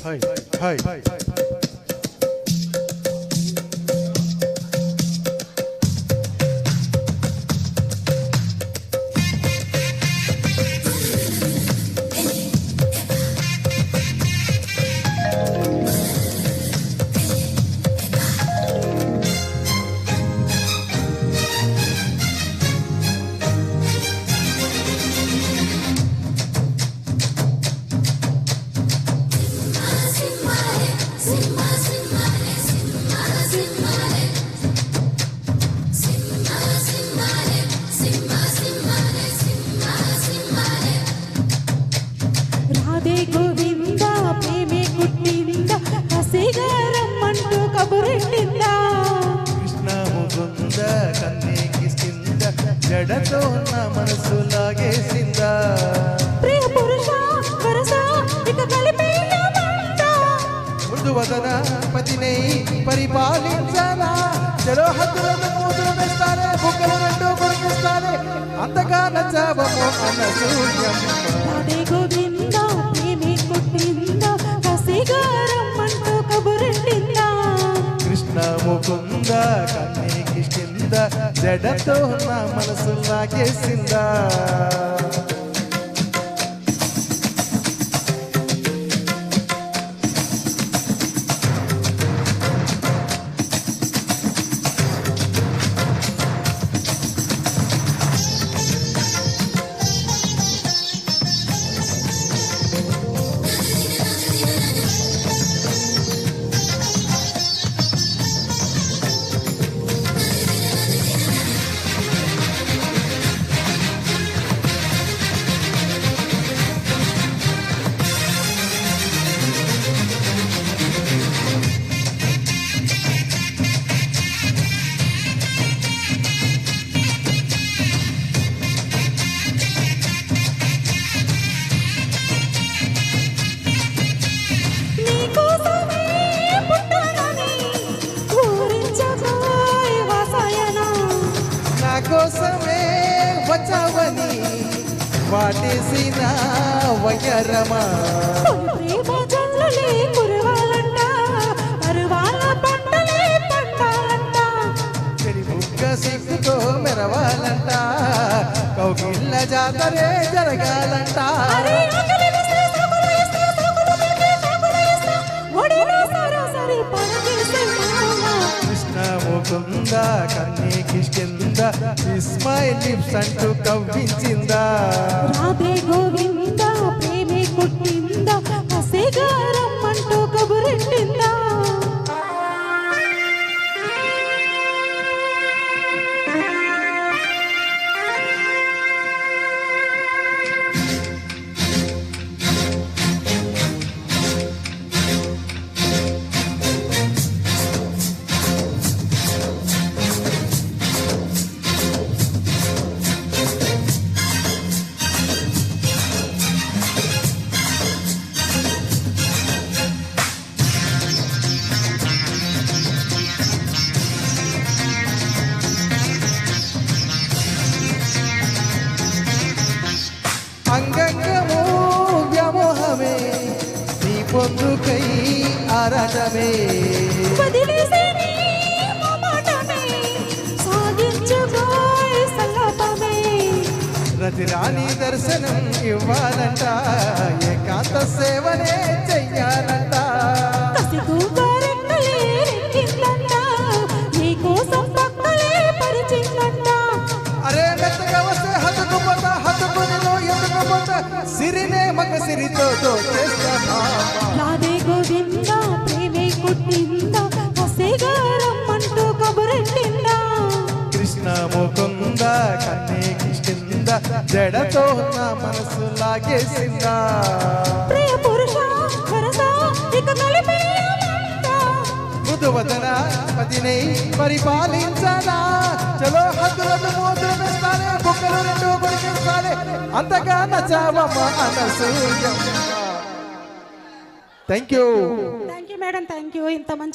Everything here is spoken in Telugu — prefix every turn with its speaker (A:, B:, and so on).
A: హాయ్
B: రాధే గోవింద ప్రేమే కుట్టింద హసిగారమ్మంటూ కబురెట్టిందా
A: కృష్ణ ముకుంద కన్నేకిస్తుంద జడతో నా మనసు లాగేసిందా
B: ప్రియ పురుష వరస ఇక కలిపేయమంట
A: ముందు వదన పతినై పరిపాలించాలా చెరో హద్దులను మూతులు వేస్తారే బుక్కలు రెండు కొరికిస్తారే అంతగా నచ్చావమో అన్న సూర్యం
B: రాధే గోవింద ప్రేమే కుట్టింద హసిగారమ్మంటూ కబురెట్టిందా
A: కృష్ణ ముకుంద కన్నేకిస్తుంద జడతో నా మనసు లాగేసిందా
B: నీకోసమే పుట్టానని ఊరించబోయ్ వాసాయనా
A: నా కోసమే వచ్చావని వాటేసిన వయ్యరమా
B: ప్రేమ జల్లులే కురవాలంట అరువాల పంటలే పండాలంట
A: చెలిముగ్గ సిగ్గుతో మెరవాలంట కౌగిళ్ళ జాతరే జరగాలంట
B: అరే ఆకలి వేస్తే సోకులు వేస్తే సోకులు పలికే సోకులు వేస్తా ఒడిలో సరాసరి పడకేసే మామ
A: కృష్ణ ముకుంద కన్నేకిష్కింద ఇస్మాయిల్ లిప్స్ అంటూ కవ్వించిందా
B: రాధే గోవింద ప్రేమే కుట్టింద హసిగారమ్మంటూ కబురెట్టిందా
A: అంగంగము వ్యామోహమే నీ పొందుకై ఆరాటమే
B: వదిలేసే నీ మొమాటమే సాగించుకోయ్ సల్లాపమే
A: రతిరాణి దర్శనం ఇవ్వాలంట ఏకాంత సేవనే చెయ్యాలంట
B: కసిగూగారెక్కలే రెక్కిందంట నీకోసం పక్కలే పరిచిందంట
A: అరే మెత్తగా వస్తే హత్తుకునిలో ఎత్తుకుపోతా సిరినే మగ సిరితో చేస్తా
B: రాధే గోవింద ప్రేమే కుట్టింద హసిగారమ్మంటూ కబురెట్టిందా
A: కృష్ణ ముకుంద కన్నేకిష్కింద జడతో నా మనసు లాగేసిందా
B: ప్రియ పురుష వరస ఇక కలిపేయమంట
A: మృదువదన పతినై పరిపాలించాలా చలో హద్దులను మూతులు వేస్తారే బుక్కలు రెండు కొరికిస్తారే అంతగా నచ్చావమ్మ Anasuya thank you
B: madam thank you ఇంత మంచి